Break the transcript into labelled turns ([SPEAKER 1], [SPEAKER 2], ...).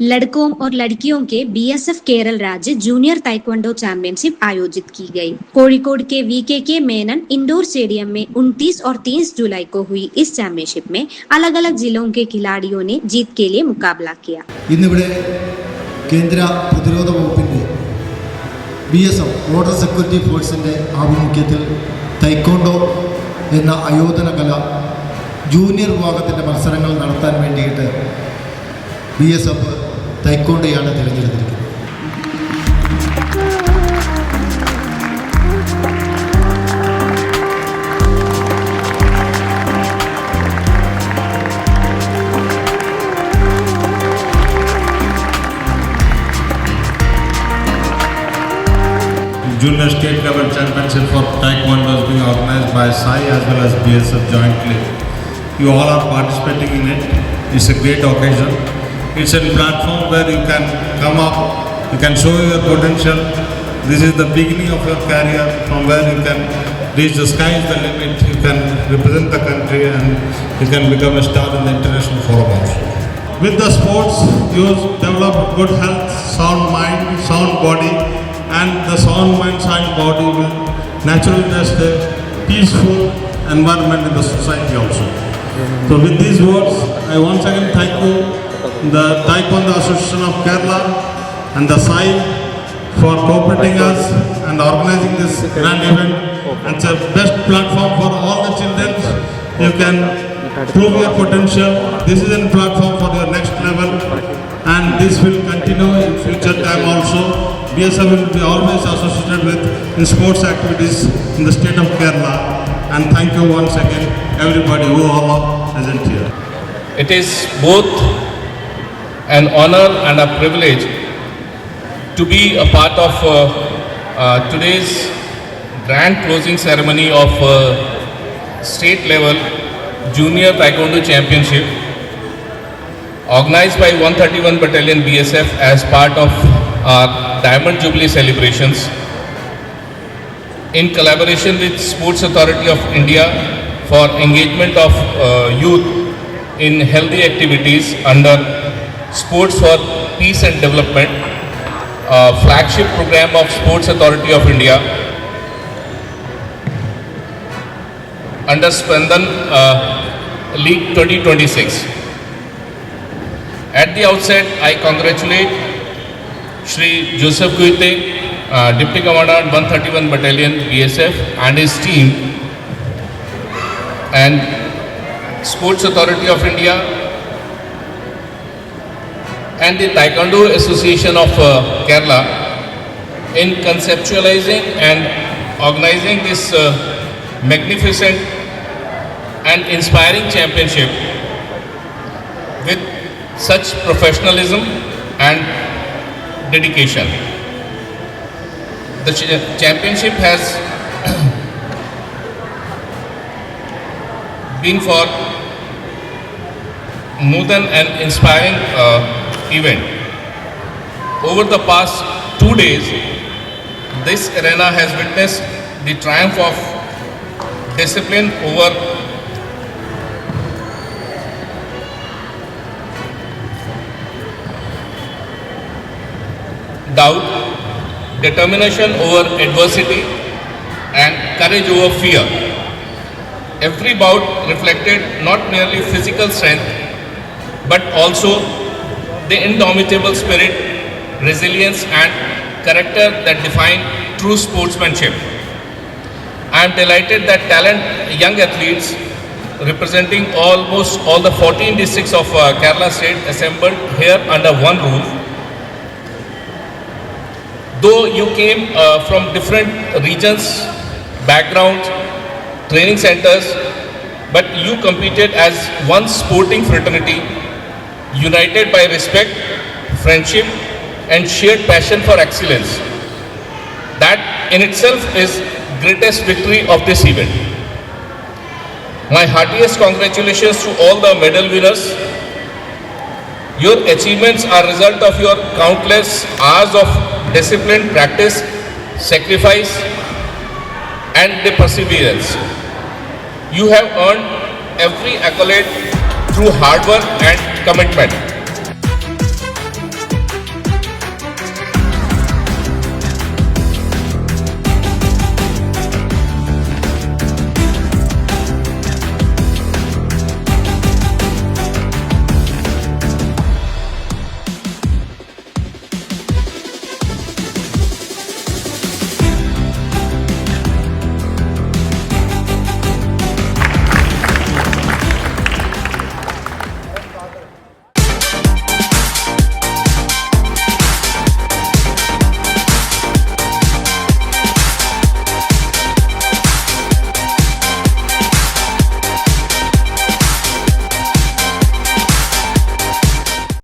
[SPEAKER 1] लड़कों और लड़कियों के बीएसएफ केरल राज्य जूनियर ताइक्वांडो चैंपियनशिप आयोजित की गई। कोड़िकोड के वीकेके मेनन इंडोर स्टेडियम में 29 और 30 जुलाई को हुई इस चैंपियनशिप में अलग अलग जिलों के खिलाड़ियों ने जीत के लिए मुकाबला किया।
[SPEAKER 2] ഇന്നിവിടെ കേന്ദ്ര പ്രതിരോധ വകുപ്പിന്റെ ബിഎസ്എഫ് ബോർഡർ സെക്യൂരിറ്റി ഫോഴ്സിന്റെ ആഭിമുഖ്യത്തിൽ തൈക്കോണ്ടോ എന്ന ആയോധന കല ജൂനിയർ വിഭാഗത്തിന്റെ മത്സരങ്ങൾ നടത്താൻ വേണ്ടിയിട്ട് BSF തൈക്കോണ്ടോയാണ് തിരഞ്ഞെടുത്തിരിക്കുന്നത്.
[SPEAKER 3] Junior State Level Championship for Taekwondo is being organized by SAI as well as BSF jointly. You all are participating in it. It's a great occasion. It's a platform where you can come up, you can show your potential. This is the beginning of your career from where you can reach the sky is the limit. You can represent the country and you can become a star in the international forum also. With the sports, you develop good health, sound mind, sound body, and the sound mind, sound body will naturally just a peaceful environment in the society also. So with these words, I once again thank you, the Taekwondo Association of Kerala and the SAI for cooperating us and organizing this grand event. It's a best platform for all the children. You can prove your potential. This is a platform for your next level and this will continue in future time also. BSF will be always associated with in sports activities in the state of Kerala. And thank you once again everybody who all are present here.
[SPEAKER 4] It is both an honor and a privilege to be a part of today's grand closing ceremony of state level Junior Taekwondo Championship organized by 131 Battalion BSF as part of our Diamond Jubilee celebrations in collaboration with Sports Authority of India for engagement of youth in healthy activities under Sports for Peace and Development, flagship program of Sports Authority of India under Spandan League 2026. At the outset, I congratulate Shri Joseph Guite, Deputy Commandant 131 Battalion BSF and his team, and Sports Authority of India and the Taekwondo Association of Kerala in conceptualizing and organizing this magnificent and inspiring championship with such professionalism and dedication. The championship has been for more than an inspiring event. Over the past 2 days, this arena has witnessed the triumph of discipline over doubt, determination over adversity, and courage over fear. Every bout reflected not merely physical strength, but also the indomitable spirit, resilience, and character that define true sportsmanship. I am delighted that young athletes representing almost all the 14 districts of Kerala state assembled here under one roof. Though you came from different regions, backgrounds, training centers, but you competed as one sporting fraternity, united by respect, friendship, and shared passion for excellence. That in itself is greatest victory of this event. My heartiest congratulations to all the medal winners. Your achievements are result of your countless hours of disciplined practice, sacrifice, and the perseverance. You have earned every accolade through hard work and commitment.